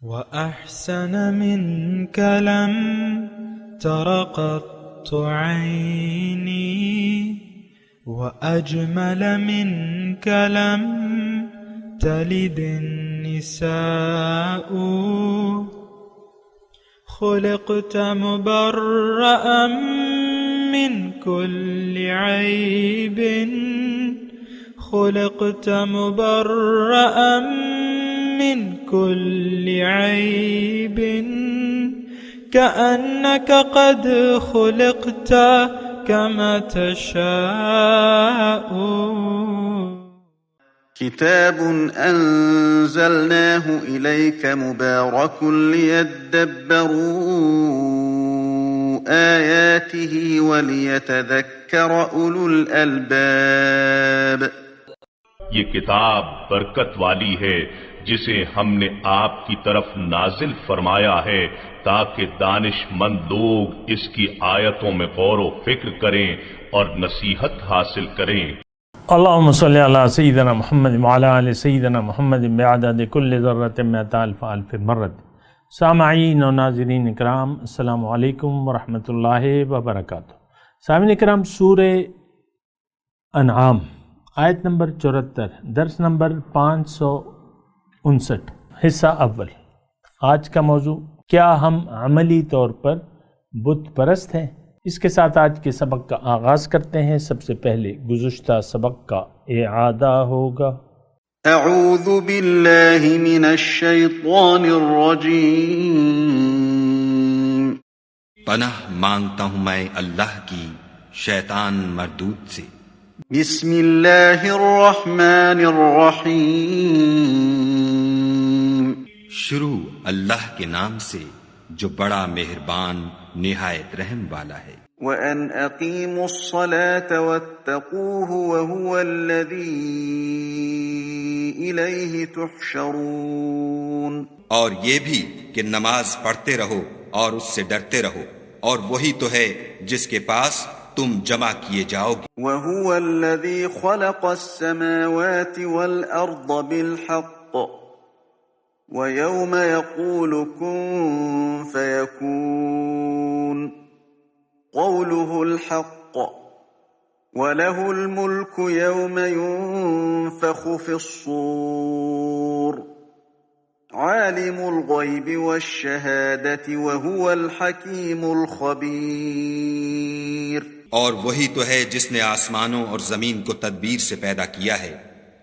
وأحسن منك لم تر قط عيني وأجمل منك لم تلد النساء خلقت مبرأ من كل عيب خلقت مبرأ من كل عيب كأنك قد خلقت كما تشاء. كتاب أنزلناه إليك مبارك ليدبروا آياته وليتذكر أولو الألباب. یہ کتاب برکت والی ہے جسے ہم نے آپ کی طرف نازل فرمایا ہے تاکہ دانش مند لوگ اس کی آیتوں میں غور و فکر کریں اور نصیحت حاصل کریں. اللہم صلی علی سیدنا محمد وعلی آل سیدنا محمد بعدد کل ذرۃ مئۃ الف الف مرۃ. سامعین و ناظرین اکرام، السلام علیکم ورحمۃ اللہ وبرکاتہ. سامعین اکرام، سورہ انعام آیت نمبر 74، درس نمبر 559، حصہ اول. آج کا موضوع، کیا ہم عملی طور پر بت پرست ہیں؟ اس کے ساتھ آج کے سبق کا آغاز کرتے ہیں. سب سے پہلے گزشتہ سبق کا اعادہ ہوگا. اعوذ باللہ من الشیطان الرجیم. پناہ مانگتا ہوں میں اللہ کی شیطان مردود سے. بسم اللہ الرحمن الرحیم. شروع اللہ کے نام سے جو بڑا مہربان نہایت رحم والا ہے. وَأَنْ أَقِيمُوا الصَّلَاةَ وَاتَّقُوهُ وَهُوَ الَّذِي إِلَيْهِ تُحْشَرُونَ. اور یہ بھی کہ نماز پڑھتے رہو اور اس سے ڈرتے رہو، اور وہی تو ہے جس کے پاس تم جمع کیے جاؤ گے. وَهُوَ الَّذِي خَلَقَ السَّمَاوَاتِ وَالْأَرْضَ بِالْحَقِّ وَيَوْمَ يَقُولُ كُن فَيَكُونُ قَوْلُهُ الْحَقُّ وَلَهُ الْمُلْكُ يَوْمَ يُنفَخُ فِي الصُّورِ عَالِمُ الْغَيْبِ وَالشَّهَادَةِ وَهُوَ الْحَكِيمُ الْخَبِيرُ. اور وہی تو ہے جس نے آسمانوں اور زمین کو تدبیر سے پیدا کیا ہے،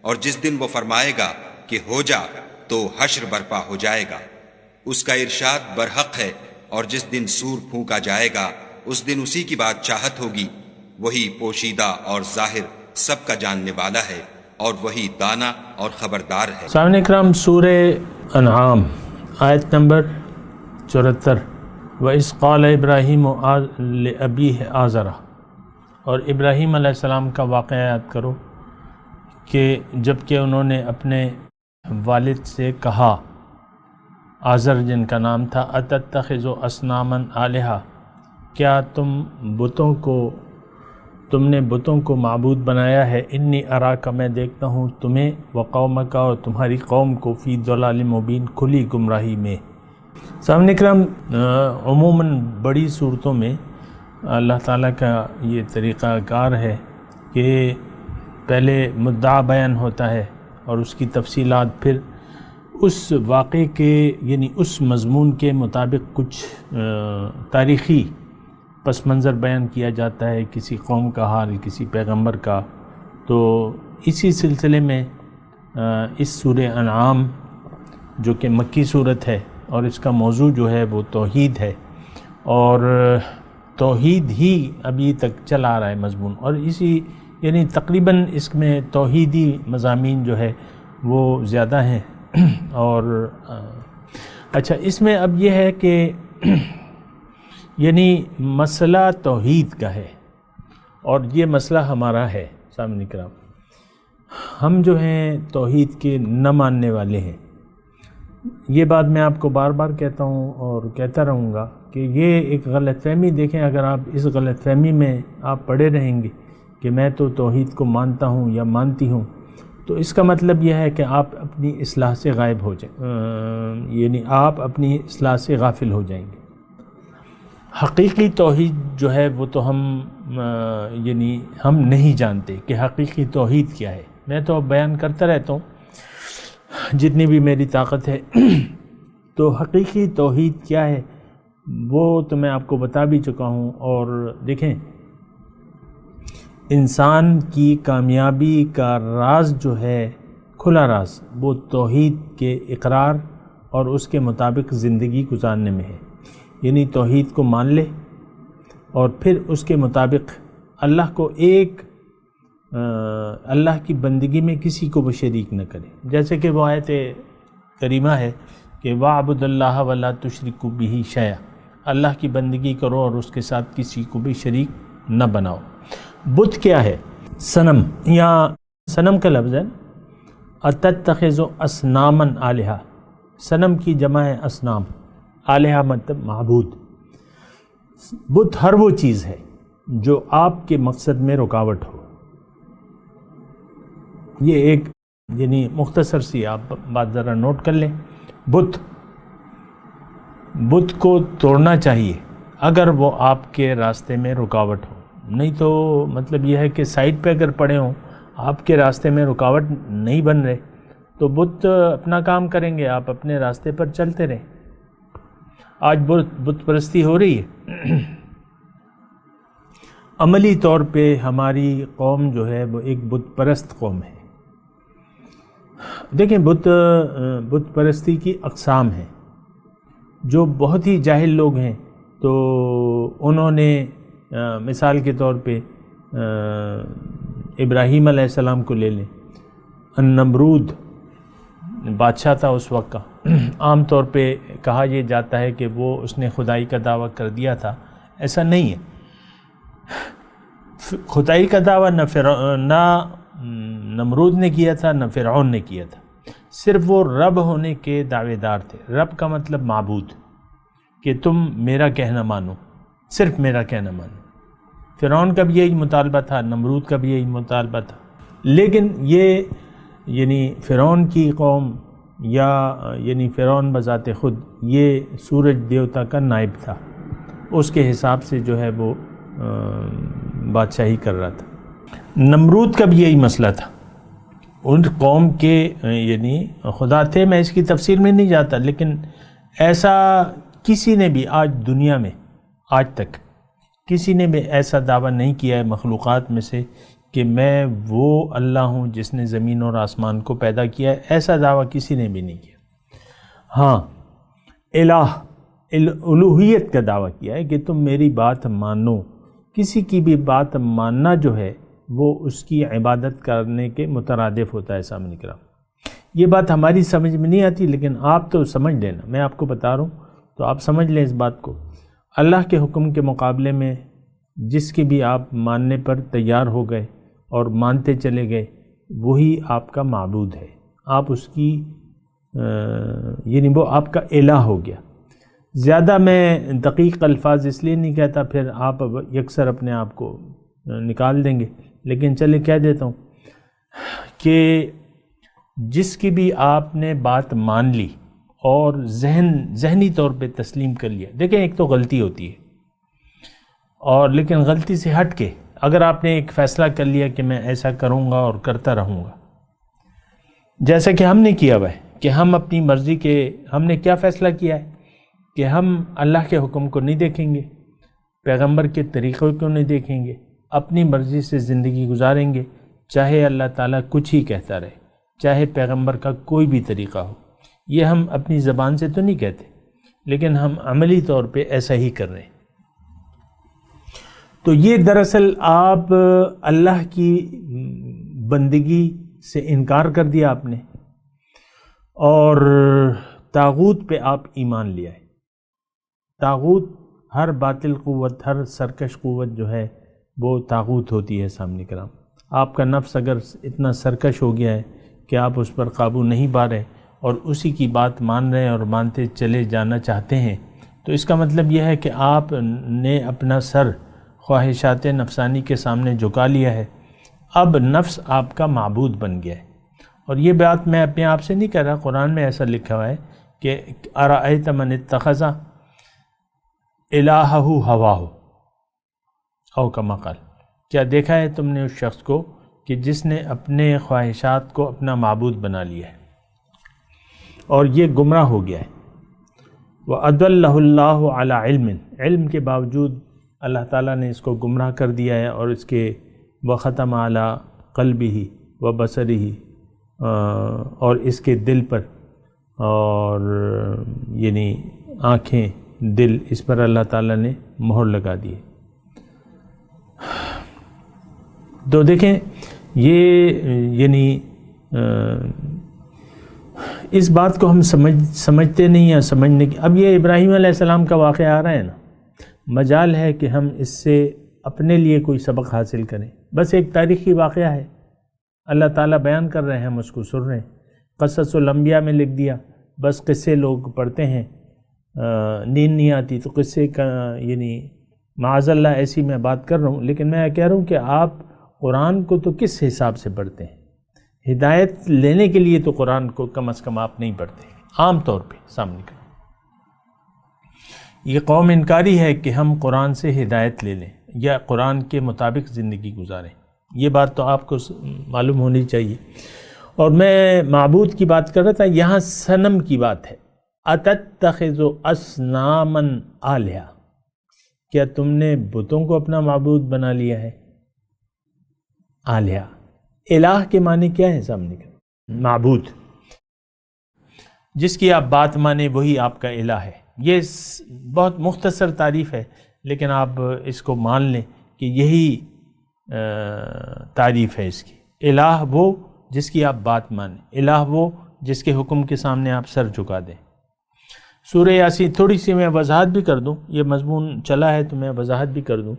اور جس دن وہ فرمائے گا کہ ہو جا تو حشر برپا ہو جائے گا. اس کا ارشاد برحق ہے، اور جس دن سور پھونکا جائے گا اس دن اسی کی بات چاہت ہوگی. وہی پوشیدہ اور ظاہر سب کا جاننے والا ہے، اور وہی دانا اور خبردار ہے. سامعین اکرام، سورہ انعام آیت نمبر 74. وَإِذْ قَالَ إِبْرَاهِيمُ لِأَبِيهِ آزَرَ. اور ابراہیم علیہ السلام کا واقعہ یاد کرو کہ جب کہ انہوں نے اپنے والد سے کہا، آزر جن کا نام تھا، اتتخذ اصناما آلہہ، کیا تم نے بتوں کو معبود بنایا ہے. انی اراک، میں دیکھتا ہوں تمہیں، وقومک، اور تمہاری قوم کو، فی ضلال مبین، کھلی گمراہی میں. سامعین اکرام، عموماً بڑی صورتوں میں اللہ تعالیٰ کا یہ طریقہ کار ہے کہ پہلے مدعا بیان ہوتا ہے اور اس کی تفصیلات پھر اس واقعے کے یعنی اس مضمون کے مطابق کچھ تاریخی پس منظر بیان کیا جاتا ہے، کسی قوم کا حال، کسی پیغمبر کا. تو اسی سلسلے میں اس سورہ انعام جو کہ مکی صورت ہے اور اس کا موضوع جو ہے وہ توحید ہے، اور توحید ہی ابھی تک چلا آ رہا ہے مضمون، اور اسی یعنی تقریباً اس میں توحیدی مضامین جو ہے وہ زیادہ ہیں. اور اچھا، اس میں اب یہ ہے کہ یعنی مسئلہ توحید کا ہے، اور یہ مسئلہ ہمارا ہے. سامعین کرام، ہم جو ہیں توحید کے نہ ماننے والے ہیں. یہ بات میں آپ کو بار بار کہتا ہوں اور کہتا رہوں گا کہ یہ ایک غلط فہمی، دیکھیں اگر آپ اس غلط فہمی میں آپ پڑے رہیں گے کہ میں تو توحید کو مانتا ہوں یا مانتی ہوں، تو اس کا مطلب یہ ہے کہ آپ اپنی اصلاح سے غائب ہو جائیں، یعنی آپ اپنی اصلاح سے غافل ہو جائیں گے۔ حقیقی توحید جو ہے وہ تو یعنی ہم نہیں جانتے کہ حقیقی توحید کیا ہے۔ میں تو بیان کرتا رہتا ہوں جتنی بھی میری طاقت ہے، تو حقیقی توحید کیا ہے وہ تو میں آپ کو بتا بھی چکا ہوں۔ اور دیکھیں، انسان کی کامیابی کا راز جو ہے، کھلا راز، وہ توحید کے اقرار اور اس کے مطابق زندگی گزارنے میں ہے۔ یعنی توحید کو مان لے اور پھر اس کے مطابق اللہ کو اللہ کی بندگی میں کسی کو وہ شریک نہ کرے، جیسے کہ وہ آیت کریمہ ہے کہ وَاعْبُدُ اللَّهَ وَلَا تُشْرِكُوا بِهِ شَيْئًا، اللہ کی بندگی کرو اور اس کے ساتھ کسی کو بھی شریک نہ بناؤ۔ بت کیا ہے؟ صنم، یا صنم کا لفظ ہے اَتَتَّخِذُ أَصْنَامًا آلِهَةً، صنم کی جمع ہے اصنام، آلہہ مطلب معبود۔ بت ہر وہ چیز ہے جو آپ کے مقصد میں رکاوٹ ہو۔ یہ ایک یعنی مختصر سی آپ بات ذرا نوٹ کر لیں۔ بت کو توڑنا چاہیے اگر وہ آپ کے راستے میں رکاوٹ ہو، نہیں تو مطلب یہ ہے کہ سائڈ پہ اگر پڑے ہوں، آپ کے راستے میں رکاوٹ نہیں بن رہے، تو بت اپنا کام کریں گے، آپ اپنے راستے پر چلتے رہیں۔ آج بت پرستی ہو رہی ہے۔ عملی طور پہ ہماری قوم جو ہے وہ ایک بت پرست قوم ہے۔ دیکھیں، بت پرستی کی اقسام ہیں۔ جو بہت ہی جاہل لوگ ہیں تو انہوں نے مثال کے طور پہ ابراہیم علیہ السلام کو لے لیں۔ نمرود بادشاہ تھا اس وقت کا، عام طور پہ کہا یہ جاتا ہے کہ وہ اس نے خدائی کا دعویٰ کر دیا تھا، ایسا نہیں ہے۔ خدائی کا دعویٰ نہ نمرود نے کیا تھا، نہ فرعون نے کیا تھا، صرف وہ رب ہونے کے دعوے دار تھے۔ رب کا مطلب معبود، کہ تم میرا کہنا مانو، صرف میرا کہنا مانو۔ فرعون کا بھی یہی مطالبہ تھا، نمرود کا بھی یہی مطالبہ تھا، لیکن یہ یعنی فرعون کی قوم یا یعنی فرعون بذات خود یہ سورج دیوتا کا نائب تھا، اس کے حساب سے جو ہے وہ بادشاہی کر رہا تھا۔ نمرود کا بھی یہی مسئلہ تھا، ان قوم کے یعنی خدا تھے، میں اس کی تفسیر میں نہیں جاتا، لیکن ایسا کسی نے بھی آج دنیا میں آج تک کسی نے بھی ایسا دعویٰ نہیں کیا ہے مخلوقات میں سے کہ میں وہ اللہ ہوں جس نے زمین اور آسمان کو پیدا کیا ہے، ایسا دعویٰ کسی نے بھی نہیں کیا۔ ہاں، الوہیت کا دعویٰ کیا ہے کہ تم میری بات مانو۔ کسی کی بھی بات ماننا جو ہے وہ اس کی عبادت کرنے کے مترادف ہوتا ہے۔ سامنے کرام، یہ بات ہماری سمجھ میں نہیں آتی، لیکن آپ تو سمجھ لینا، میں آپ کو بتا رہا ہوں تو آپ سمجھ لیں اس بات کو۔ اللہ کے حکم کے مقابلے میں جس کی بھی آپ ماننے پر تیار ہو گئے اور مانتے چلے گئے، وہی آپ کا معبود ہے، آپ اس کی یعنی وہ آپ کا الہ ہو گیا۔ زیادہ میں دقیق الفاظ اس لیے نہیں کہتا، پھر آپ یکسر اپنے آپ کو نکال دیں گے، لیکن چلے کہہ دیتا ہوں کہ جس کی بھی آپ نے بات مان لی اور ذہنی طور پہ تسلیم کر لیا۔ دیکھیں، ایک تو غلطی ہوتی ہے، اور لیکن غلطی سے ہٹ کے اگر آپ نے ایک فیصلہ کر لیا کہ میں ایسا کروں گا اور کرتا رہوں گا، جیسا کہ ہم نے کیا ہوا ہے کہ ہم اپنی مرضی کے، ہم نے کیا فیصلہ کیا ہے کہ ہم اللہ کے حکم کو نہیں دیکھیں گے، پیغمبر کے طریقوں کو نہیں دیکھیں گے، اپنی مرضی سے زندگی گزاریں گے، چاہے اللہ تعالیٰ کچھ ہی کہتا رہے، چاہے پیغمبر کا کوئی بھی طریقہ ہو۔ یہ ہم اپنی زبان سے تو نہیں کہتے، لیکن ہم عملی طور پہ ایسا ہی کر رہے ہیں۔ تو یہ دراصل آپ اللہ کی بندگی سے انکار کر دیا آپ نے، اور طاغوت پہ آپ ایمان لیا ہے۔ طاغوت، ہر باطل قوت، ہر سرکش قوت جو ہے وہ طاغوت ہوتی ہے۔ سامنے کرام، آپ کا نفس اگر اتنا سرکش ہو گیا ہے کہ آپ اس پر قابو نہیں پا رہے اور اسی کی بات مان رہے ہیں اور مانتے چلے جانا چاہتے ہیں، تو اس کا مطلب یہ ہے کہ آپ نے اپنا سر خواہشات نفسانی کے سامنے جھکا لیا ہے۔ اب نفس آپ کا معبود بن گیا ہے، اور یہ بات میں اپنے آپ سے نہیں کہہ رہا، قرآن میں ایسا لکھا ہوا ہے کہ ارأیت من اتخذ الہہ ہواہ او کما قال، کیا دیکھا ہے تم نے اس شخص کو کہ جس نے اپنے خواہشات کو اپنا معبود بنا لیا ہے اور یہ گمراہ ہو گیا ہے۔ وَأَضَلَّهُ اللَّهُ عَلَى عِلْمٍ، علم کے باوجود اللہ تعالیٰ نے اس کو گمراہ کر دیا ہے، اور اس کے وختم علی قلبہ و بصرہ، اور اس کے دل پر اور یعنی آنکھیں، دل، اس پر اللہ تعالیٰ نے مہر لگا دی۔ تو دیکھیں یہ یعنی اس بات کو ہم سمجھتے نہیں ہیں، سمجھنے کی۔ اب یہ ابراہیم علیہ السلام کا واقعہ آ رہا ہے نا، مجال ہے کہ ہم اس سے اپنے لیے کوئی سبق حاصل کریں۔ بس ایک تاریخی واقعہ ہے، اللہ تعالیٰ بیان کر رہے ہیں، ہم اس کو سن رہے ہیں۔ قصص الانبیاء میں لکھ دیا، بس قصے لوگ پڑھتے ہیں، نیند نہیں آتی تو قصے کا یعنی معاذ اللہ ایسی میں بات کر رہا ہوں، لیکن میں کہہ رہا ہوں کہ آپ قرآن کو تو کس حساب سے پڑھتے ہیں؟ ہدایت لینے کے لیے تو قرآن کو کم از کم آپ نہیں پڑھتے، عام طور پہ سامنے کا۔ یہ قوم انکاری ہے کہ ہم قرآن سے ہدایت لے لیں یا قرآن کے مطابق زندگی گزاریں، یہ بات تو آپ کو معلوم ہونی چاہیے۔ اور میں معبود کی بات کر رہا تھا، یہاں صنم کی بات ہے۔ اتتخذ اصناما آلہہ، کیا تم نے بتوں کو اپنا معبود بنا لیا ہے؟ آلہہ، الہ کے معنی کیا ہے سامنے کا؟ معبود، جس کی آپ بات مانیں وہی آپ کا الہ ہے۔ یہ بہت مختصر تعریف ہے، لیکن آپ اس کو مان لیں کہ یہی تعریف ہے اس کی۔ الہ وہ جس کی آپ بات مانیں، الہ وہ جس کے حکم کے سامنے آپ سر جھکا دیں۔ سورہ یاسین، تھوڑی سی میں وضاحت بھی کر دوں، یہ مضمون چلا ہے تو میں وضاحت بھی کر دوں۔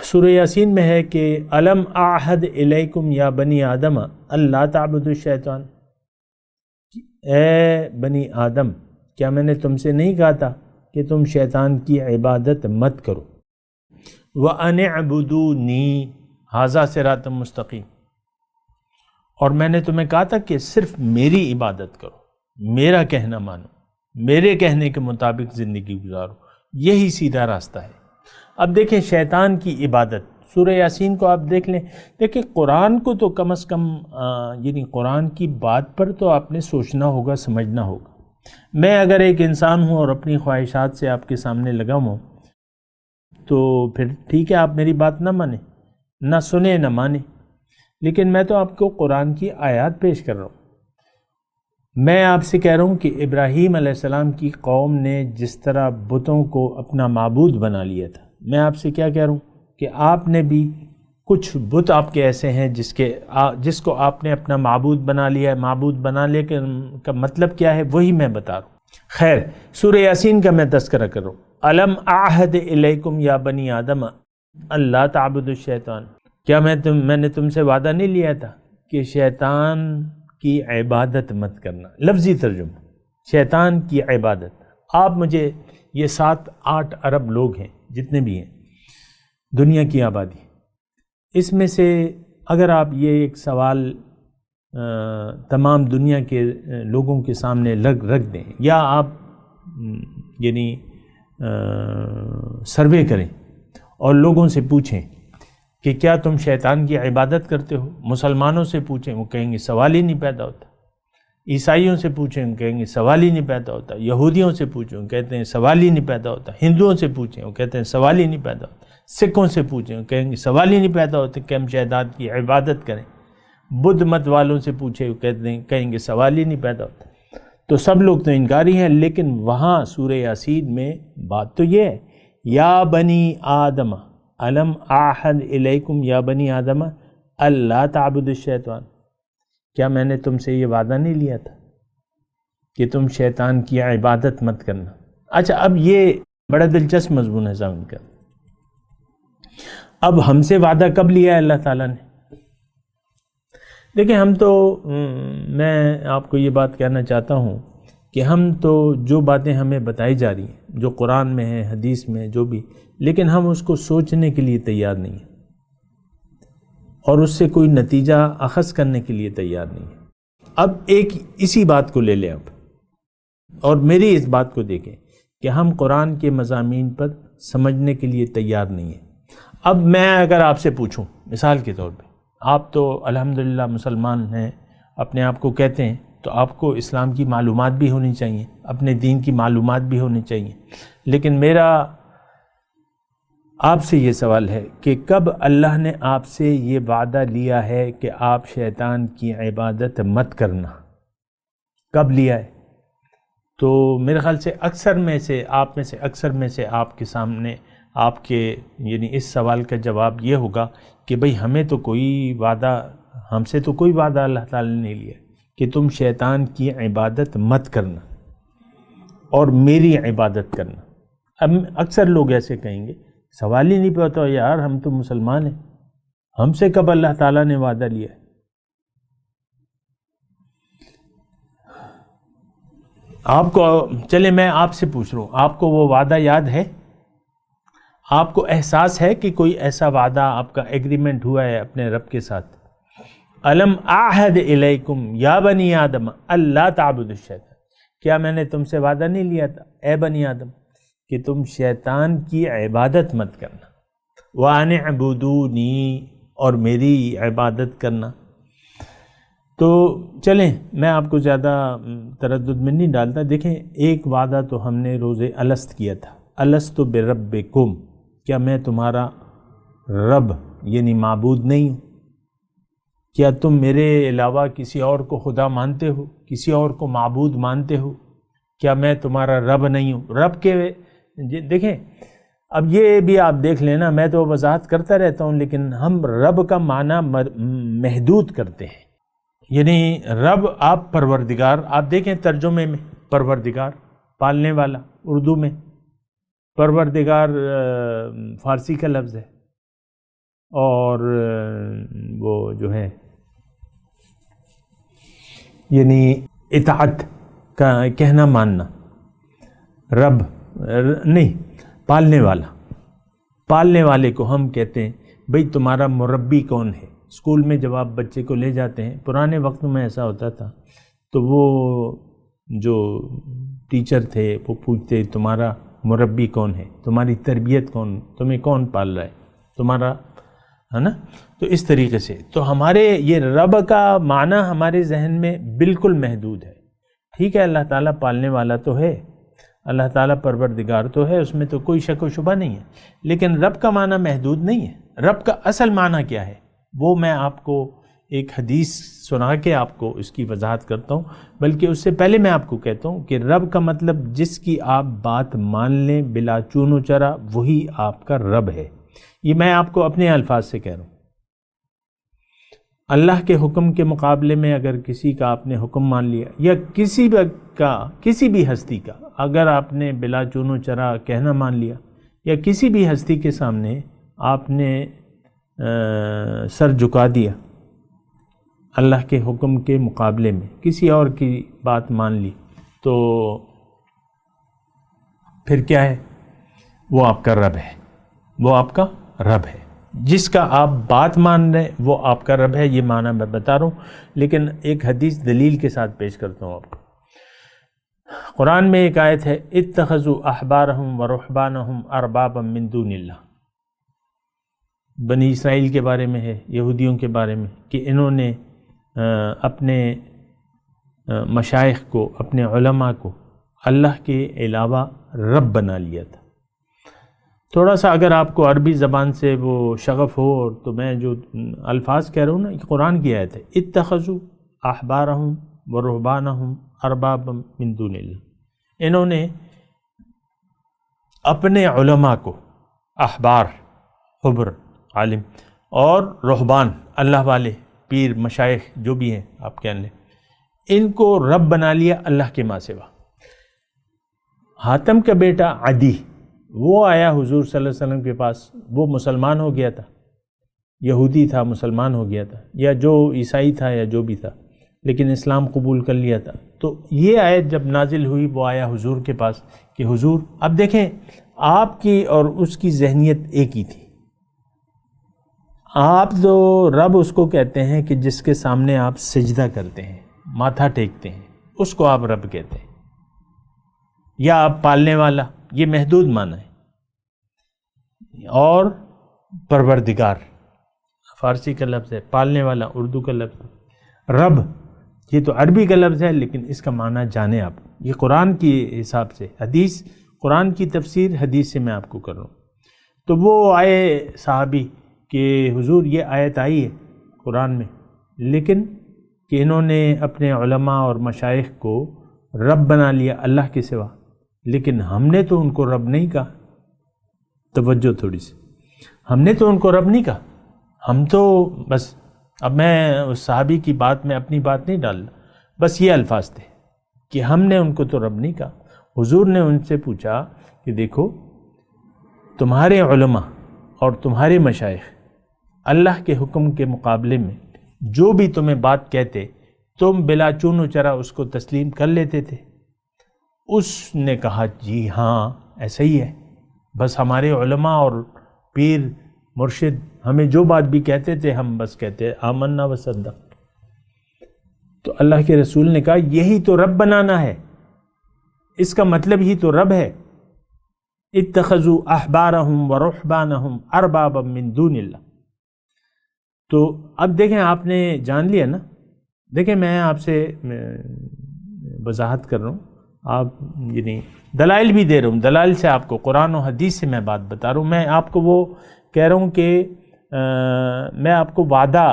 سورہ یاسین میں ہے کہ الم اعہد الیکم یا بنی آدم اللہ تعبدوا الشیطان، اے بنی آدم کیا میں نے تم سے نہیں کہا تھا کہ تم شیطان کی عبادت مت کرو؟ وَأَنِ اعْبُدُونِی ھَذَا صِرَاطٌ مُسْتَقِیم، اور میں نے تمہیں کہا تھا کہ صرف میری عبادت کرو، میرا کہنا مانو، میرے کہنے کے مطابق زندگی گزارو، یہی سیدھا راستہ ہے۔ اب دیکھیں شیطان کی عبادت، سورہ یاسین کو آپ دیکھ لیں، دیکھیں قرآن کو تو کم از کم یعنی قرآن کی بات پر تو آپ نے سوچنا ہوگا، سمجھنا ہوگا۔ میں اگر ایک انسان ہوں اور اپنی خواہشات سے آپ کے سامنے لگا ہوں تو پھر ٹھیک ہے، آپ میری بات نہ مانیں، نہ سنیں نہ مانیں، لیکن میں تو آپ کو قرآن کی آیات پیش کر رہا ہوں۔ میں آپ سے کہہ رہا ہوں کہ ابراہیم علیہ السلام کی قوم نے جس طرح بتوں کو اپنا معبود بنا لیا تھا، میں آپ سے کیا کہہ رہا ہوں کہ آپ نے بھی کچھ بت آپ کے ایسے ہیں جس کو آپ نے اپنا معبود بنا لیا ہے۔ معبود بنا لے کا مطلب کیا ہے وہی میں بتا رہا ہوں۔ خیر، سورہ یاسین کا میں تذکرہ کر رہا ہوں۔ الم اعہد الیکم یا بنی آدم اللہ تعبدوا الشیطان، کیا میں نے تم سے وعدہ نہیں لیا تھا کہ شیطان کی عبادت مت کرنا؟ لفظی ترجمہ، شیطان کی عبادت۔ آپ مجھے یہ 7-8 ارب لوگ ہیں جتنے بھی ہیں دنیا کی آبادی، اس میں سے اگر آپ یہ ایک سوال تمام دنیا کے لوگوں کے سامنے رکھ دیں، یا آپ یعنی سروے کریں اور لوگوں سے پوچھیں کہ کیا تم شیطان کی عبادت کرتے ہو؟ مسلمانوں سے پوچھیں، وہ کہیں گے سوال ہی نہیں پیدا ہوتا۔ عیسائیوں سے پوچھیں، وہ کہیں گے سوال ہی نہیں پیدا ہوتا۔ یہودیوں سے پوچھیں، وہ کہتے ہیں سوال ہی نہیں پیدا ہوتا۔ ہندوؤں سے پوچھیں، وہ کہتے ہیں سوال ہی نہیں پیدا ہوتا۔ سکھوں سے پوچھیں، وہ کہیں گے سوال ہی نہیں پیدا ہوتا کہ ہم شیطان کی عبادت کریں۔ بدھ مت والوں سے پوچھیں، وہ کہیں گے سوال ہی نہیں پیدا ہوتا۔ تو سب لوگ تو انکاری ہیں، لیکن وہاں سورہ یاسین میں بات تو یہ ہے، یا بنی آدم الم اعہد الیکم یا بنی آدم اللہ تعبدوا الشیطان، کیا میں نے تم سے یہ وعدہ نہیں لیا تھا کہ تم شیطان کی عبادت مت کرنا؟ اچھا، اب یہ بڑا دلچسپ مضمون ہے سامنے کا۔ اب ہم سے وعدہ کب لیا ہے اللہ تعالیٰ نے؟ دیکھیں، ہم تو میں آپ کو یہ بات کہنا چاہتا ہوں کہ ہم تو جو باتیں ہمیں بتائی جا رہی ہیں، جو قرآن میں ہیں، حدیث میں، جو بھی، لیکن ہم اس کو سوچنے کے لیے تیار نہیں ہیں۔ اور اس سے کوئی نتیجہ اخذ کرنے کے لیے تیار نہیں ہے۔ اب ایک اسی بات کو لے لیں اب، اور میری اس بات کو دیکھیں کہ ہم قرآن کے مضامین پر سمجھنے کے لیے تیار نہیں ہیں۔ اب میں اگر آپ سے پوچھوں مثال کے طور پہ، آپ تو الحمدللہ مسلمان ہیں، اپنے آپ کو کہتے ہیں، تو آپ کو اسلام کی معلومات بھی ہونی چاہیے، اپنے دین کی معلومات بھی ہونی چاہیے، لیکن میرا آپ سے یہ سوال ہے کہ کب اللہ نے آپ سے یہ وعدہ لیا ہے کہ آپ شیطان کی عبادت مت کرنا؟ کب لیا ہے؟ تو میرے خیال سے اکثر میں سے آپ کے سامنے آپ کے یعنی اس سوال کا جواب یہ ہوگا کہ بھئی ہمیں تو کوئی وعدہ، ہم سے تو کوئی وعدہ اللہ تعالی نے نہیں لیا کہ تم شیطان کی عبادت مت کرنا اور میری عبادت کرنا۔ اب اکثر لوگ ایسے کہیں گے، سوال ہی نہیں پتا یار، ہم تو مسلمان ہیں، ہم سے کب اللہ تعالیٰ نے وعدہ لیا ہے؟ آپ کو چلے میں آپ سے پوچھ رہا ہوں، آپ کو وہ وعدہ یاد ہے؟ آپ کو احساس ہے کہ کوئی ایسا وعدہ آپ کا ایگریمنٹ ہوا ہے اپنے رب کے ساتھ؟ الم اعہد الیکم یا بنی آدم اللہ تعبدوا الشیطان، کیا میں نے تم سے وعدہ نہیں لیا تھا اے بنی آدم کہ تم شیطان کی عبادت مت کرنا، وان اعبدونی، اور میری عبادت کرنا؟ تو چلیں میں آپ کو زیادہ تردد میں نہیں ڈالتا، دیکھیں ایک وعدہ تو ہم نے روز الست کیا تھا، الست بربکم، کیا میں تمہارا رب یعنی معبود نہیں ہوں؟ کیا تم میرے علاوہ کسی اور کو خدا مانتے ہو، کسی اور کو معبود مانتے ہو؟ کیا میں تمہارا رب نہیں ہوں؟ رب کے دیکھیں اب یہ بھی آپ دیکھ لینا، میں تو وضاحت کرتا رہتا ہوں لیکن ہم رب کا معنی محدود کرتے ہیں، یعنی رب آپ پروردگار، آپ دیکھیں ترجمے میں پروردگار پالنے والا، اردو میں پروردگار فارسی کا لفظ ہے، اور وہ جو ہے یعنی اطاعت کا کہنا ماننا، رب نہیں، پالنے والا، پالنے والے کو ہم کہتے ہیں بھئی تمہارا مربی کون ہے؟ اسکول میں جب آپ بچے کو لے جاتے ہیں، پرانے وقت میں ایسا ہوتا تھا، تو وہ جو ٹیچر تھے وہ پوچھتے تمہارا مربی کون ہے، تمہاری تربیت کون، تمہیں کون پال رہا ہے، تمہارا ہے نا؟ تو اس طریقے سے تو ہمارے یہ رب کا معنی ہمارے ذہن میں بالکل محدود ہے۔ ٹھیک ہے، اللہ تعالیٰ پالنے والا تو ہے، اللہ تعالیٰ پروردگار تو ہے، اس میں تو کوئی شک و شبہ نہیں ہے، لیکن رب کا معنی محدود نہیں ہے۔ رب کا اصل معنی کیا ہے وہ میں آپ کو ایک حدیث سنا کے آپ کو اس کی وضاحت کرتا ہوں، بلکہ اس سے پہلے میں آپ کو کہتا ہوں کہ رب کا مطلب جس کی آپ بات مان لیں بلا چون و چرا، وہی آپ کا رب ہے۔ یہ میں آپ کو اپنے الفاظ سے کہہ رہا ہوں۔ اللہ کے حکم کے مقابلے میں اگر کسی کا آپ نے حکم مان لیا، یا کسی بھی ہستی کا اگر آپ نے بلا چون و چرا کہنا مان لیا، یا کسی بھی ہستی کے سامنے آپ نے سر جھکا دیا، اللہ کے حکم کے مقابلے میں کسی اور کی بات مان لی، تو پھر کیا ہے؟ وہ آپ کا رب ہے، وہ آپ کا رب ہے، جس کا آپ بات مان رہے ہیں وہ آپ کا رب ہے۔ یہ معنی میں بتا رہا ہوں، لیکن ایک حدیث دلیل کے ساتھ پیش کرتا ہوں آپ کو۔ قرآن میں ایک آیت ہے، اتخذوا احبارہم ورہبانہم اربابا من دون اللہ، بنی اسرائیل کے بارے میں ہے، یہودیوں کے بارے میں، کہ انہوں نے اپنے مشائخ کو، اپنے علماء کو اللہ کے علاوہ رب بنا لیا تھا۔ تھوڑا سا اگر آپ کو عربی زبان سے وہ شغف ہو، تو میں جو الفاظ کہہ رہا ہوں نا، یہ قرآن کی آیت ہے، اتخذوا احبارہم ورہبانہم اربابا من دون اللہ، انہوں نے اپنے علماء کو، احبار حبر عالم، اور رہبان اللہ والے، پیر مشائخ جو بھی ہیں آپ کہہ لیں، ان کو رب بنا لیا اللہ کے ماں سوا۔ حاتم کا بیٹا عدی، وہ آیا حضور صلی اللہ علیہ وسلم کے پاس، وہ مسلمان ہو گیا تھا، یہودی تھا مسلمان ہو گیا تھا، یا جو عیسائی تھا یا جو بھی تھا، لیکن اسلام قبول کر لیا تھا۔ تو یہ آیت جب نازل ہوئی، وہ آیا حضور کے پاس کہ حضور، اب دیکھیں آپ کی اور اس کی ذہنیت ایک ہی تھی، آپ تو رب اس کو کہتے ہیں کہ جس کے سامنے آپ سجدہ کرتے ہیں، ماتھا ٹیکتے ہیں، اس کو آپ رب کہتے ہیں، یا آپ پالنے والا، یہ محدود معنی ہے، اور پروردگار فارسی کا لفظ ہے، پالنے والا اردو کا لفظ ہے، رب یہ تو عربی کا لفظ ہے لیکن اس کا معنی جانیں آپ، یہ قرآن کی حساب سے، حدیث، قرآن کی تفسیر حدیث سے میں آپ کو کر رہا ہوں۔ تو وہ آئے صحابی کہ حضور یہ آیت آئی ہے قرآن میں، لیکن کہ انہوں نے اپنے علماء اور مشائخ کو رب بنا لیا اللہ کے سوا، لیکن ہم نے تو ان کو رب نہیں کہا۔ توجہ تھوڑی سی، ہم نے تو ان کو رب نہیں کہا، ہم تو بس، اب میں اس صحابی کی بات میں اپنی بات نہیں ڈالنا، بس یہ الفاظ تھے کہ ہم نے ان کو تو رب نہیں کہا۔ حضور نے ان سے پوچھا کہ دیکھو تمہارے علماء اور تمہارے مشائخ اللہ کے حکم کے مقابلے میں جو بھی تمہیں بات کہتے تم بلا چون و چرا اس کو تسلیم کر لیتے تھے؟ اس نے کہا جی ہاں ایسا ہی ہے، بس ہمارے علماء اور پیر مرشد ہمیں جو بات بھی کہتے تھے ہم بس کہتے آمنا و صدق۔ تو اللہ کے رسول نے کہا یہی تو رب بنانا ہے، اس کا مطلب ہی تو رب ہے۔ اتخذوا احبارهم ورهبانهم اربابا من دون اللہ۔ تو اب دیکھیں آپ نے جان لیا نا، دیکھیں میں آپ سے وضاحت کر رہا ہوں، آپ یعنی دلائل بھی دے رہا ہوں، دلائل سے آپ کو قرآن و حدیث سے میں بات بتا رہا ہوں۔ میں آپ کو وہ کہہ رہا ہوں کہ میں آپ کو وعدہ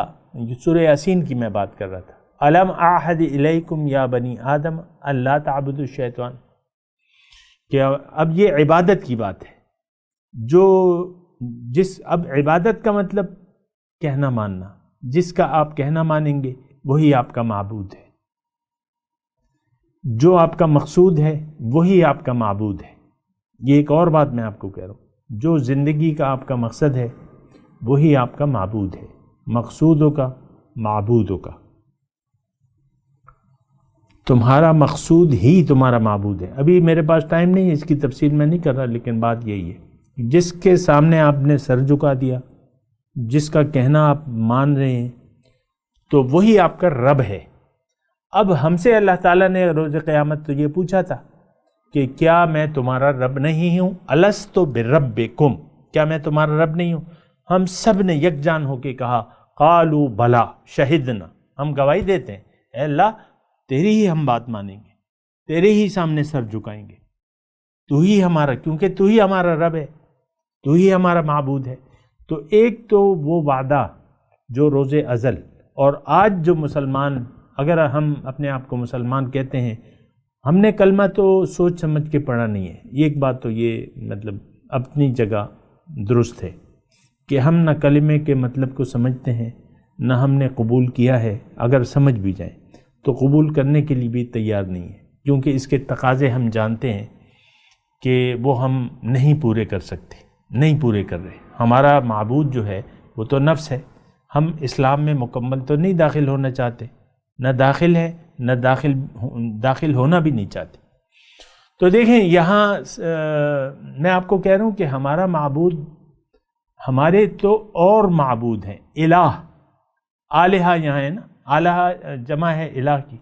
سورہ یاسین کی میں بات کر رہا تھا، الم اعہد الیکم یا بنی آدم اللہ تعبدوا الشیطان، کہ اب یہ عبادت کی بات ہے، اب عبادت کا مطلب کہنا ماننا، جس کا آپ کہنا مانیں گے وہی آپ کا معبود ہے، جو آپ کا مقصود ہے وہی آپ کا معبود ہے۔ یہ ایک اور بات میں آپ کو کہہ رہا ہوں، جو زندگی کا آپ کا مقصد ہے وہی آپ کا معبود ہے، مقصودوں کا، معبودوں کا۔ تمہارا مقصود ہی تمہارا معبود ہے۔ ابھی میرے پاس ٹائم نہیں ہے، اس کی تفصیل میں نہیں کر رہا، لیکن بات یہی ہے، جس کے سامنے آپ نے سر جھکا دیا، جس کا کہنا آپ مان رہے ہیں، تو وہی آپ کا رب ہے۔ اب ہم سے اللہ تعالیٰ نے روز قیامت تو یہ پوچھا تھا کہ کیا میں تمہارا رب نہیں ہوں؟ الست بربکم، کیا میں تمہارا رب نہیں ہوں؟ ہم سب نے یکجان ہو کے کہا قالوا بلا شہدنا، ہم گواہی دیتے ہیں اے اللہ تیری ہی ہم بات مانیں گے، تیرے ہی سامنے سر جھکائیں گے، تو ہی ہمارا، کیونکہ تو ہی ہمارا رب ہے، تو ہی ہمارا معبود ہے۔ تو ایک تو وہ وعدہ جو روز ازل، اور آج جو مسلمان، اگر ہم اپنے آپ کو مسلمان کہتے ہیں، ہم نے کلمہ تو سوچ سمجھ کے پڑھا نہیں ہے، یہ ایک بات تو یہ مطلب اپنی جگہ درست ہے کہ ہم نہ کلمے کے مطلب کو سمجھتے ہیں، نہ ہم نے قبول کیا ہے، اگر سمجھ بھی جائیں تو قبول کرنے کے لیے بھی تیار نہیں ہے، کیونکہ اس کے تقاضے ہم جانتے ہیں کہ وہ ہم نہیں پورے کر سکتے، نہیں پورے کر رہے۔ ہمارا معبود جو ہے وہ تو نفس ہے، ہم اسلام میں مکمل تو نہیں داخل ہونا چاہتے، نہ داخل ہے، نہ داخل ہونا بھی نہیں چاہتے۔ تو دیکھیں یہاں میں آپ کو کہہ رہا ہوں کہ ہمارا معبود، ہمارے تو اور معبود ہیں، الہ، آلہہ یہاں ہے نا، آلہہ جمع ہے الہ کی،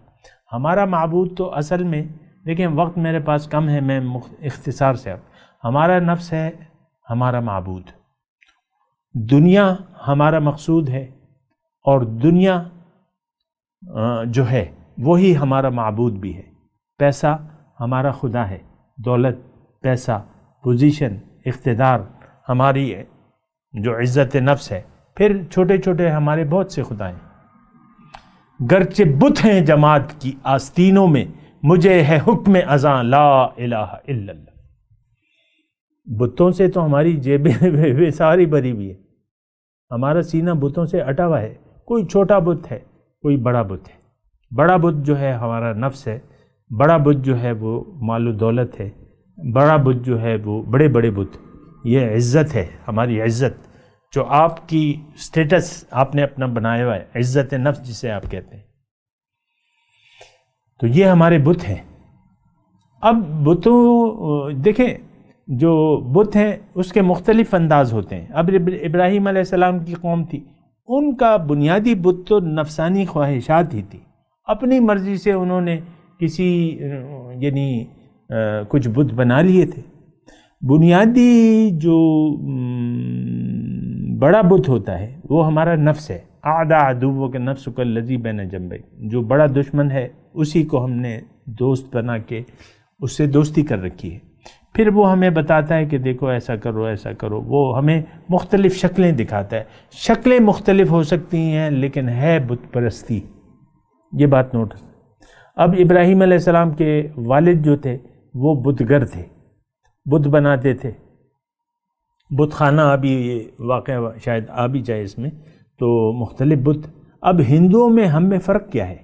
ہمارا معبود تو اصل میں، دیکھیں وقت میرے پاس کم ہے، میں اختصار سے ہمارا نفس ہے ہمارا معبود، دنیا ہمارا مقصود ہے، اور دنیا جو ہے وہی ہمارا معبود بھی ہے، پیسہ ہمارا خدا ہے، دولت، پیسہ، پوزیشن، اقتدار ہماری جو عزت نفس ہے، پھر چھوٹے چھوٹے ہمارے بہت سے خدا ہیں، گرچہ بت ہیں جماعت کی آستینوں میں، مجھے ہے حکم ازاں لا الہ الا اللہ۔ بتوں سے تو ہماری جیبیں ساری بھری ہوئی ہے، ہمارا سینہ بتوں سے اٹا ہوا ہے، کوئی چھوٹا بت ہے، کوئی بڑا بت ہے، بڑا بت جو ہے ہمارا نفس ہے، بڑا بت جو ہے وہ مال و دولت ہے، بڑا بت جو ہے وہ بڑے بڑے بت، یہ عزت ہے، ہماری عزت جو آپ کی سٹیٹس آپ نے اپنا بنایا ہوا ہے، عزت نفس جسے آپ کہتے ہیں، تو یہ ہمارے بت ہیں۔ اب بتوں دیکھیں جو بت ہیں اس کے مختلف انداز ہوتے ہیں. اب ابراہیم علیہ السلام کی قوم تھی، ان کا بنیادی بت تو نفسانی خواہشات ہی تھی. اپنی مرضی سے انہوں نے کسی یعنی کچھ بت بنا لیے تھے. بنیادی جو بڑا بت ہوتا ہے وہ ہمارا نفس ہے. اعداء عدوک نفسک الذی بین جنبیک، جو بڑا دشمن ہے اسی کو ہم نے دوست بنا کے اس سے دوستی کر رکھی ہے. پھر وہ ہمیں بتاتا ہے کہ دیکھو ایسا کرو ایسا کرو، وہ ہمیں مختلف شکلیں دکھاتا ہے. شکلیں مختلف ہو سکتی ہیں لیکن ہے بت پرستی. یہ بات نوٹ. اب ابراہیم علیہ السلام کے والد جو تھے وہ بتگر تھے، بت بناتے تھے. بت خانہ ابھی یہ واقعہ شاید آ بھی جائے اس میں، تو مختلف بت. اب ہندوؤں میں ہم میں فرق کیا ہے؟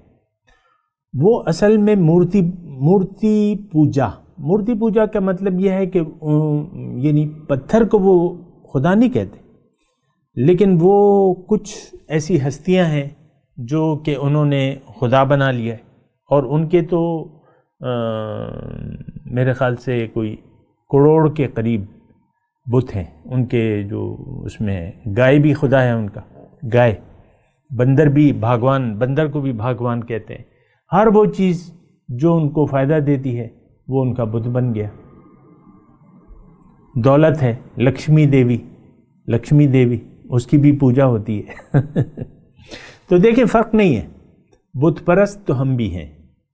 وہ اصل میں مورتی پوجا کا مطلب یہ ہے کہ یعنی پتھر کو وہ خدا نہیں کہتے، لیکن وہ کچھ ایسی ہستیاں ہیں جو کہ انہوں نے خدا بنا لیا ہے. اور ان کے تو میرے خیال سے کوئی کروڑ کے قریب بت ہیں ان کے. جو اس میں گائے بھی خدا ہے ان کا، گائے. بندر بھی بھاگوان، بندر کو بھی بھاگوان کہتے ہیں. ہر وہ چیز جو ان کو فائدہ دیتی ہے وہ ان کا بت بن گیا. دولت ہے لکشمی دیوی، اس کی بھی پوجا ہوتی ہے. تو دیکھیں فرق نہیں ہے. بت پرست تو ہم بھی ہیں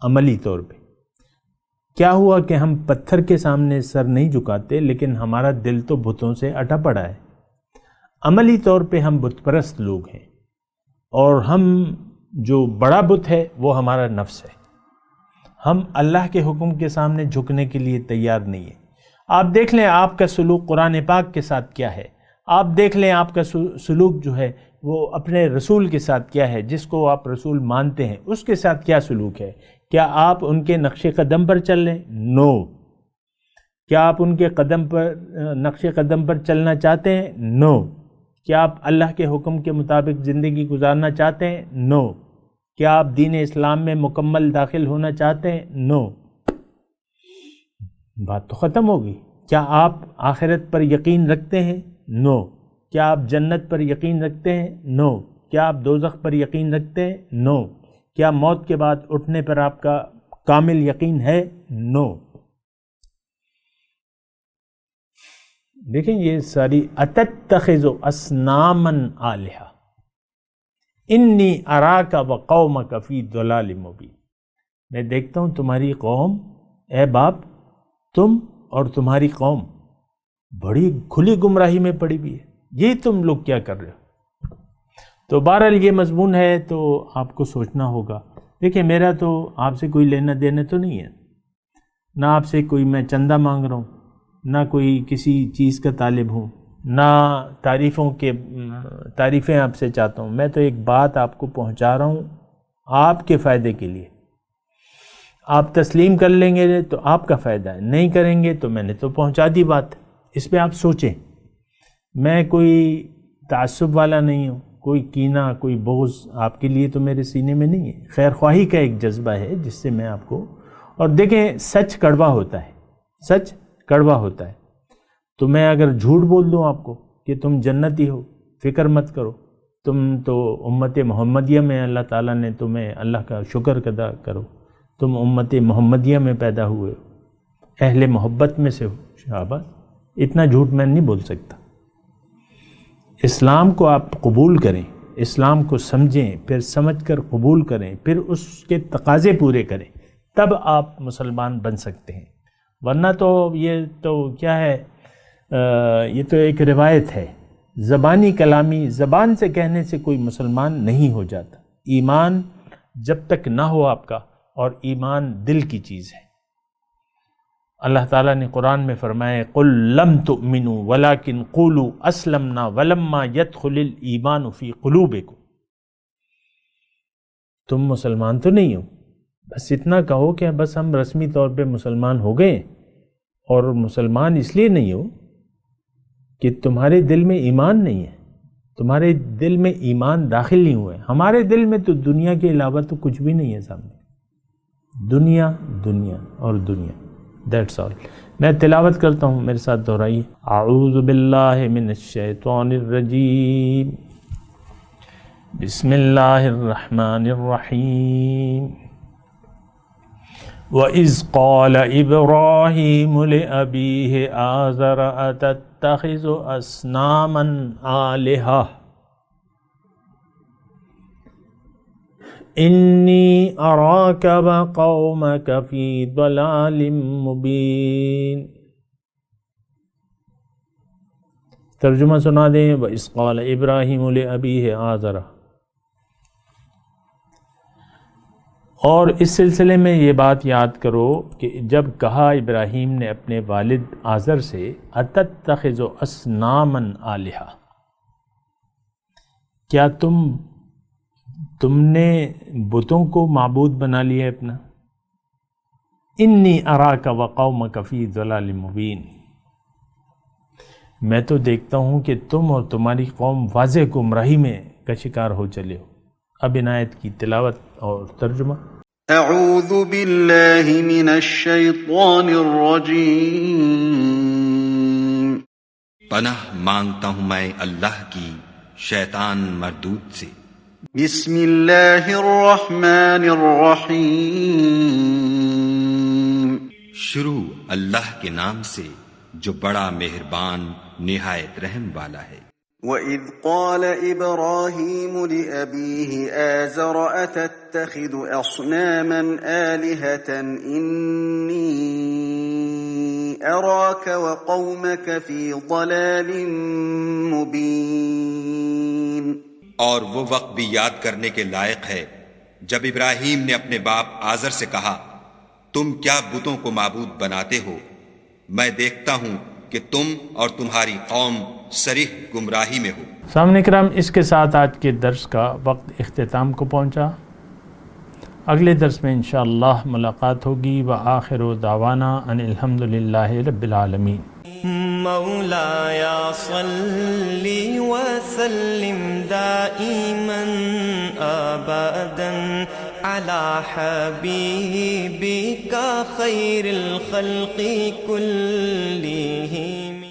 عملی طور پہ. کیا ہوا کہ ہم پتھر کے سامنے سر نہیں جھکاتے، لیکن ہمارا دل تو بتوں سے اٹا پڑا ہے. عملی طور پہ ہم بت پرست لوگ ہیں، اور ہم جو بڑا بت ہے وہ ہمارا نفس ہے. ہم اللہ کے حکم کے سامنے جھکنے کے لیے تیار نہیں ہیں. آپ دیکھ لیں آپ کا سلوک قرآن پاک کے ساتھ کیا ہے. آپ دیکھ لیں آپ کا سلوک جو ہے وہ اپنے رسول کے ساتھ کیا ہے، جس کو آپ رسول مانتے ہیں اس کے ساتھ کیا سلوک ہے. کیا آپ ان کے نقش قدم پر چل رہے ہیں؟ نو. کیا آپ ان کے نقش قدم پر چلنا چاہتے ہیں؟ نو. کیا آپ اللہ کے حکم کے مطابق زندگی گزارنا چاہتے ہیں؟ نو. کیا آپ دین اسلام میں مکمل داخل ہونا چاہتے ہیں؟ نو. بات تو ختم ہوگی. کیا آپ آخرت پر یقین رکھتے ہیں؟ نو. کیا آپ جنت پر یقین رکھتے ہیں؟ نو. کیا آپ دوزخ پر یقین رکھتے ہیں؟ نو. کیا موت کے بعد اٹھنے پر آپ کا کامل یقین ہے؟ نو. دیکھیں یہ ساری اتتخذ اصناما آلہہ انی اراک وقومک فی ضلال مبین. میں دیکھتا ہوں تمہاری قوم، اے باپ، تم اور تمہاری قوم بڑی کھلی گمراہی میں پڑی ہوئی ہے. یہ تم لوگ کیا کر رہے ہو؟ تو بہرحال یہ مضمون ہے تو آپ کو سوچنا ہوگا. دیکھیں میرا تو آپ سے کوئی لینا دینا تو نہیں ہے، نہ آپ سے کوئی میں چندہ مانگ رہا ہوں، نہ کوئی کسی چیز کا طالب ہوں، نہ تعریفیں آپ سے چاہتا ہوں. میں تو ایک بات آپ کو پہنچا رہا ہوں آپ کے فائدے کے لیے. آپ تسلیم کر لیں گے تو آپ کا فائدہ ہے، نہیں کریں گے تو میں نے تو پہنچا دی بات. اس پہ آپ سوچیں. میں کوئی تعصب والا نہیں ہوں، کوئی کینہ کوئی بغض آپ کے لیے تو میرے سینے میں نہیں ہے. خیر خواہی کا ایک جذبہ ہے جس سے میں آپ کو. اور دیکھیں سچ کڑوا ہوتا ہے، سچ کڑوا ہوتا ہے. تو میں اگر جھوٹ بول دوں آپ کو کہ تم جنتی ہو، فکر مت کرو، تم تو امت محمدیہ میں اللہ تعالیٰ نے تمہیں، اللہ کا شکر ادا کرو، تم امت محمدیہ میں پیدا ہوئے، اہل محبت میں سے ہو. شاباش. اتنا جھوٹ میں نہیں بول سکتا. اسلام کو آپ قبول کریں، اسلام کو سمجھیں، پھر سمجھ کر قبول کریں، پھر اس کے تقاضے پورے کریں، تب آپ مسلمان بن سکتے ہیں. ورنہ تو یہ تو کیا ہے، یہ تو ایک روایت ہے، زبانی کلامی، زبان سے کہنے سے کوئی مسلمان نہیں ہو جاتا. ایمان جب تک نہ ہو آپ کا، اور ایمان دل کی چیز ہے. اللہ تعالیٰ نے قرآن میں فرمایا قُل لَمْ تُؤْمِنُوا وَلَكِنْ قُولُوا أَسْلَمْنَا وَلَمَّا يَدْخُلِ الْإِيمَانُ فِي قُلُوبِكُمْ. تم مسلمان تو نہیں ہو، بس اتنا کہو کہ بس ہم رسمی طور پہ مسلمان ہو گئے. اور مسلمان اس لیے نہیں ہو کہ تمہارے دل میں ایمان نہیں ہے، تمہارے دل میں ایمان داخل نہیں ہوا ہے. ہمارے دل میں تو دنیا کے علاوہ تو کچھ بھی نہیں ہے سامنے. دنیا دنیا اور دنیا. That's all. میں تلاوت کرتا ہوں، میرے ساتھ دہرائیے. اعوذ باللہ من الشیطان الرجیم، بسم اللہ الرحمن الرحیم. وَإِذْ قَالَ إِبْرَاهِيمُ لِأَبِيهِ آزَرَ أَتَتَّخِذُ أَصْنَامًا آلِهَةً إِنِّي أَرَاكَ وَقَوْمَكَ فِي ضَلَالٍ مُبِينٍ. ترجمہ سنا دیں. وَإِذْ قَالَ إِبْرَاهِيمُ لِأَبِيهِ آزَرَ. اور اس سلسلے میں یہ بات یاد کرو کہ جب کہا ابراہیم نے اپنے والد آزر سے اتتخذ اصناما آلہہ، کیا تم نے بتوں کو معبود بنا لیا اپنا. انی اراک وقومک فی ضلال مبین، میں تو دیکھتا ہوں کہ تم اور تمہاری قوم واضح گمراہی میں کا شکار ہو چلے ہو. اب ان آیت کی تلاوت اور ترجمہ. اعوذ باللہ من الشیطان الرجیم. پناہ مانگتا ہوں میں اللہ کی شیطان مردود سے. بسم اللہ الرحمن الرحیم. شروع اللہ کے نام سے جو بڑا مہربان نہایت رحم والا ہے. وَإِذْ قَالَ إِبْرَاهِيمُ لِأَبِيهِ آزَرَ أَتَتَّخِذُ أَصْنَامًا آلِهَةً إِنِّي أَرَاكَ وَقَوْمَكَ فِي ضَلَالٍ مُبِينٍ. اور وہ وقت بھی یاد کرنے کے لائق ہے جب ابراہیم نے اپنے باپ آزر سے کہا تم کیا بتوں کو معبود بناتے ہو، میں دیکھتا ہوں کہ تم اور تمہاری قوم صریح گمراہی میں ہو. سامعین کرام، اس کے ساتھ آج کے درس کا وقت اختتام کو پہنچا. اگلے درس میں انشاءاللہ ملاقات ہوگی. وآخر دعوانا ان الحمدللہ رب العالمین. مولایا صلی وسلم دائما ابدا على حبیبک خیر الخلق كلهم.